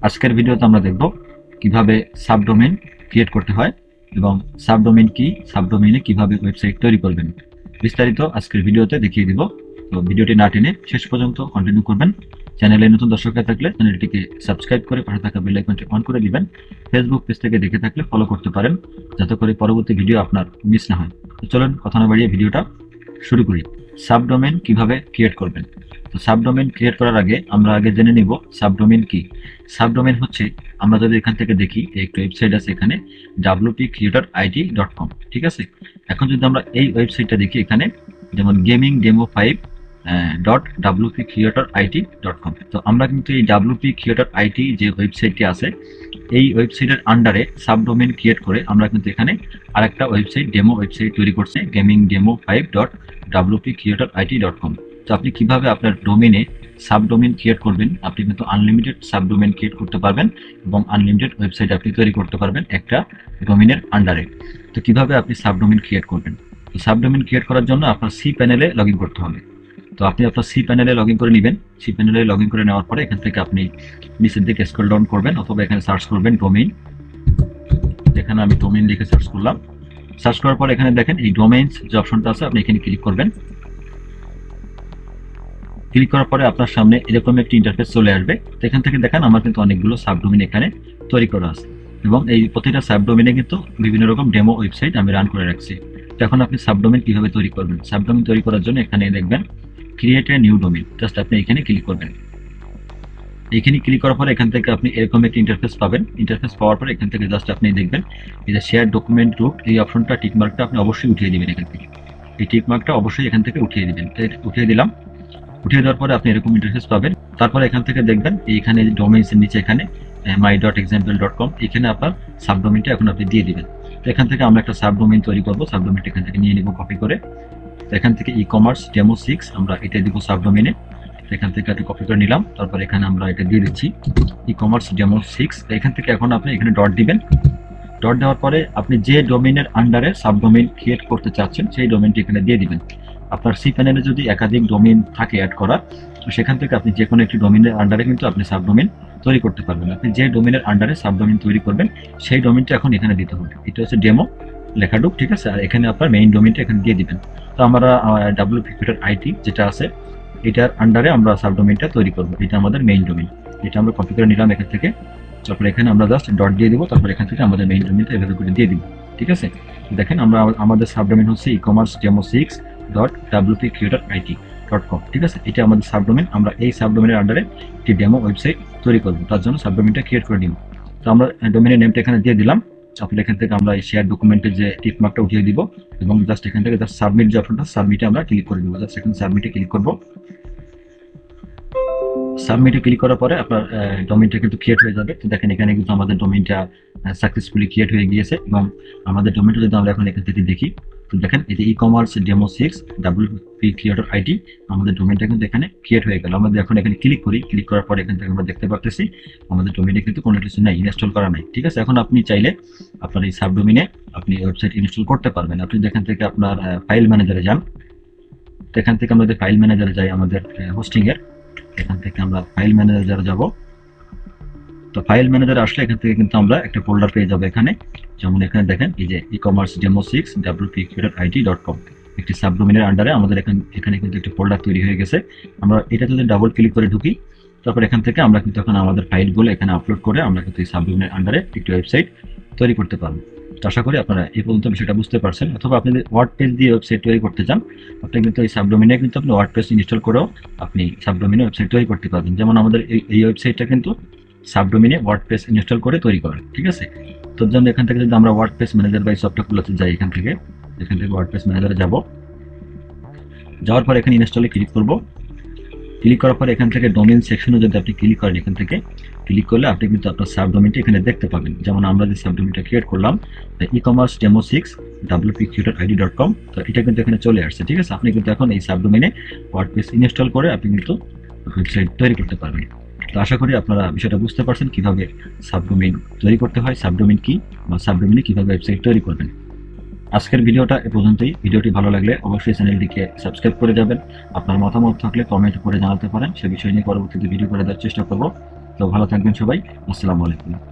আজকের ভিডিওতে আমরা দেখব কিভাবে সাবডোমেইন ক্রিয়েট করতে হয় এবং সাবডোমেইন কি, সাবডোমেইনে কিভাবে ওয়েবসাইট তৈরি করবেন, বিস্তারিত আজকের ভিডিওতে দেখিয়ে দিব। তো ভিডিওটি না টেনে শেষ পর্যন্ত কন্টিনিউ করবেন। চ্যানেলে নতুন দর্শক হয়ে থাকলে চ্যানেলটিকে সাবস্ক্রাইব করে পাশে থাকা বেল আইকনটি অন করে দিবেন। ফেসবুক পেজ থেকে দেখে থাকলে ফলো করতে পারেন, যাতে করে পরবর্তী ভিডিও আপনার মিস না হয়। তো চলুন কথা না বাড়িয়ে ভিডিওটা শুরু করি। সাবডোমেইন কিভাবে ক্রিয়েট করবেন। তো সাবডোমেইন ক্রিয়েট করার আগে আমরা জেনে নিব সাবডোমেইন কি। সাবডোমেইন হচ্ছে, আমরা যদি এখান থেকে দেখি একটা ওয়েবসাইট আছে এখানে wpcreatorid.com, ঠিক আছে। এখন যদি আমরা এই ওয়েবসাইটটা দেখি এখানে, যেমন গেমিং ডেমো 5 .wpcreatorid.com, তো আমরা কিন্তু এই wpcreatorid যে ওয়েবসাইটটি আছে এই ওয়েবসাইটের আন্ডারে সাবডোমেইন ক্রিয়েট করে আমরা কিন্তু এখানে আরেকটা ওয়েবসাইট ডেমো ওয়েবসাইট তৈরি করছি গেমিং ডেমো 5.wpcreatorid.com। তো আপনি কিভাবে আপনার ডোমেইনে সাবডোমেইন ক্রিয়েট করবেন, আপনি কিন্তু আনলিমিটেড সাবডোমেইন ক্রিয়েট করতে পারবেন এবং আনলিমিটেড ওয়েবসাইট আপনি তৈরি করতে পারবেন একটা ডোমেইনের আন্ডারে। তো কিভাবে আপনি সাবডোমেইন ক্রিয়েট করবেন? তো সাবডোমেইন ক্রিয়েট করার জন্য আপনার সি প্যানেলে লগ ইন করতে হবে। তো আপনি আপনার সি প্যানেলে লগ ইন করে নেবেন। সি প্যানেলে লগ ইন করে নেওয়ার পরে এখান থেকে আপনি নিচের দিকে স্ক্রল ডাউন করবেন অথবা এখানে সার্চ করবেন ডোমেইন। এখানে আমি ডোমেইন লিখে সার্চ করলাম। সার্চ করার পর এখানে দেখেন এই ডোমেইনস যে অপশনটা আছে, আপনি এখানে ক্লিক করবেন। ক্লিক করার পরে আপনার সামনে এরকম একটি ইন্টারফেস চলে আসবে। তো এখান থেকে দেখেন আমার কিন্তু অনেকগুলো সাবডোমেইন এখানে তৈরি করা আছে এবং এই প্রতিটা সাবডোমেইনে কিন্তু বিভিন্ন রকম ডেমো ওয়েবসাইট আমি রান করে রাখছি। তো এখন আপনি সাবডোমেইন কিভাবে তৈরি করবেন? সাবডোমেইন তৈরি করার জন্য এখানে দেখবেন create a new domain, just আপনি এখানে ক্লিক করবেন। এখানে ক্লিক করার পরে এখান থেকে আপনি এরকম একটা ইন্টারফেস পাবেন। ইন্টারফেস পাওয়ার পরে এখান থেকে জাস্ট আপনি দেখবেন এই যে শেয়ার ডকুমেন্ট রুট, এই অপশনটা টিকমার্কটা আপনি অবশ্যই উঠিয়ে দিবেন। এখান থেকে এই টিকমার্কটা অবশ্যই এখান থেকে উঠিয়ে দিবেন। উঠিয়ে দিলাম। উঠিয়ে দেওয়ার পরে আপনি এরকম ইন্টারফেস পাবেন। তারপরে এখান থেকে দেখবেন এইখানে ডোমেইনসের নিচে এখানে my.example.com, এখানে আপনার সাবডোমেইনটা এখন আপনি দিয়ে দিবেন। তো এখান থেকে আমরা একটা সাবডোমেইন তৈরি করব। সাবডোমেইনটা এখান থেকে নিয়ে নিব কপি করে। তো এখান থেকে ই-কমার্স ডেমো 6 আমরা এটা দিব সাবডোমেইনে। এখান থেকে একটা কপি করে নিলাম। তারপর এখানে আমরা এটা দিয়ে দিচ্ছি ই-কমার্স ডেমো 6। এখান থেকে এখন আপনি এখানে ডট দিবেন। ডট দেওয়ার পরে আপনি যে ডোমেইনের আন্ডারে সাবডোমেইন ক্রিয়েট করতে চাচ্ছেন সেই ডোমেইনটি এখানে দিয়ে দিবেন। আপনার সি প্যানেলে যদি একাধিক ডোমেইন থাকে অ্যাড করা, তো সেখান থেকে আপনি যে কোনো একটি ডোমেইনের আন্ডারে কিন্তু আপনি সাবডোমেইন তৈরি করতে পারবেন। আপনি যে ডোমেইনের আন্ডারে সাবডোমেইন তৈরি করবেন সেই ডোমেইনটা এখন এখানে দিতে হবে। এটা হচ্ছে ডেমো লেখাডুক, ঠিক আছে। আর এখানে আপনার মেইন ডোমেইনটা এখানে দিয়ে দিবেন। তো আমরা wpcreatorid যেটা আছে এটার আন্ডারে আমরা সাবডোমেইনটা তৈরি করব। এটা আমাদের মেইন ডোমেইন। এটা আমরা কপি করে নিলাম এখান থেকে। তারপরে এখানে আমরা জাস্ট ডট দিয়ে দিব। তারপর এখান থেকে আমাদের মেইন ডোমেইনটা এভাবে করে দিয়ে দিব, ঠিক আছে। দেখেন আমরা আমাদের সাবডোমেইন হচ্ছে ই-কমার্স ডেমো 6.wpcreatorid.com, ঠিক আছে। এটা আমাদের সাবডোমেইন। আমরা এই সাবডোমেইনের আন্ডারে একটি ডেমো ওয়েবসাইট তৈরি করব, তার জন্য সাবডোমেইনটা ক্রিয়েট করে নিব। তো আমরা ডোমেইনের নেমটা এখানে দিয়ে দিলাম। তারপরে এখান থেকে আমরা এই শেয়ার ডকুমেন্টের যে টিক মার্কটা উঠিয়ে দিব এবং জাস্ট এখান থেকে জাস্ট সাবমিট যে অপশনটা, সাবমিটে আমরা ক্লিক করে দিব। জাস্ট এখানে সাবমিটে ক্লিক করব। সাবমিটে ক্লিক করার পরে আপনার ডোমেইনটা কিন্তু ক্রিয়েট হয়ে যাবে। তো দেখেন এখানে কিন্তু আমাদের ডোমেইনটা সাকসেসফুলি ক্রিয়েট হয়ে গিয়েছে এবং আমাদের ডোমেইনটা যদি আমরা এখন এখান থেকে দেখি, তো দেখেন এই যে ই-কমার্স ডেমো 6 wpcreatorid আমাদের ডোমেইনটা কিন্তু এখানে ক্রিয়েট হয়ে গেল। আমাদের এখন এখানে ক্লিক করি। ক্লিক করার পরে এখান থেকে আমরা দেখতে পাচ্ছি আমাদের ডোমেইনে কিন্তু কোনো কিছু নাই, ইনস্টল করা নাই, ঠিক আছে। এখন আপনি চাইলে আপনার এই সাবডোমেইনে আপনি ওয়েবসাইট ইনস্টল করতে পারবেন। আপনি যেখান থেকে আপনার ফাইল ম্যানেজারে যান, তো এখান থেকে আমরা ফাইল ম্যানেজারে যাই আমাদের হোস্টিং এর, এখান থেকে আমরা ফাইল ম্যানেজারে যাব। তো ফাইল ম্যানেজারে আসলে এখান থেকে কিন্তু আমরা একটা ফোল্ডার পেয়ে যাবো এখানে। যেমন এখানে দেখেন এই যে ই-কমার্স ডেমো 6 wpcreatorid.com, একটি সাবডোমেইনের আন্ডারে আমাদের এখানে কিন্তু একটা ফোল্ডার তৈরি হয়ে গেছে। আমরা এটা যদি ডাবল ক্লিক করে ঢুকি, তারপর এখান থেকে আমরা কিন্তু এখন আমাদের ফাইলগুলো এখানে আপলোড করে আমরা কিন্তু এই সাবডোমেইনের আন্ডারে একটি ওয়েবসাইট তৈরি করতে পারবো। তো আশা করি আপনারা এই পর্যন্ত বিষয়টা বুঝতে পারছেন। অথবা আপনি যদি ওয়ার্ডপ্রেস দিয়ে ওয়েবসাইট তৈরি করতে চান, আপনি কিন্তু এই সাবডোমেইনে কিন্তু আপনি ওয়ার্ডপ্রেস ইনস্টল করেও আপনি সাবডোমেইনে ওয়েবসাইট তৈরি করতে পারবেন। যেমন আমাদের এই ওয়েবসাইটটা কিন্তু সাবডোমেইনে ওয়ার্ডপ্রেস ইনস্টল করে তৈরি করা, ঠিক আছে। তোর জন্য এখান থেকে যদি আমরা ওয়ার্ডপ্রেস ম্যানেজার বা এই সফটওয়্যার খুলতে যাই, এখান থেকে ওয়ার্ডপ্রেস ম্যানেজারে যাব। যাওয়ার পর এখানে ইনস্টলে ক্লিক করব। ক্লিক করার পর এখান থেকে ডোমেইন সেকশনে যদি আপনি ক্লিক করেন, এখান থেকে ক্লিক করলে আপনি কিন্তু আপনার সাবডোমেইনটা এখানে দেখতে পাবেন। যেমন আমরা যে সাবডোমেইনটা ক্রিয়েট করলাম ই-কমার্স ডেমো 6 wpcreatorid.com, তো এটা কিন্তু এখানে চলে আসছে, ঠিক আছে। আপনি কিন্তু এখন এই সাবডোমেইনে ওয়ার্ডপ্রেস ইনস্টল করে আপনি কিন্তু ওয়েবসাইট তৈরি করতে পারবেন। তো আশা করি আপনারা বিষয়টা বুঝতে পারছেন কিভাবে সাবডোমেইন তৈরি করতে হয়, সাবডোমেইন কি বা সাবডোমেইনে কিভাবে ওয়েবসাইট তৈরি করবেন। আজকের ভিডিওটা এ পর্যন্তই। ভিডিওটি ভালো লাগলে অবশ্যই চ্যানেলটিকে সাবস্ক্রাইব করে যাবেন। আপনার মতামত থাকলে কমেন্ট করে জানাতে পারেন, সে বিষয় নিয়ে পরবর্তীতে ভিডিও করে দেওয়ার চেষ্টা করব। তো ভালো থাকবেন সবাই। আসসালামু আলাইকুম।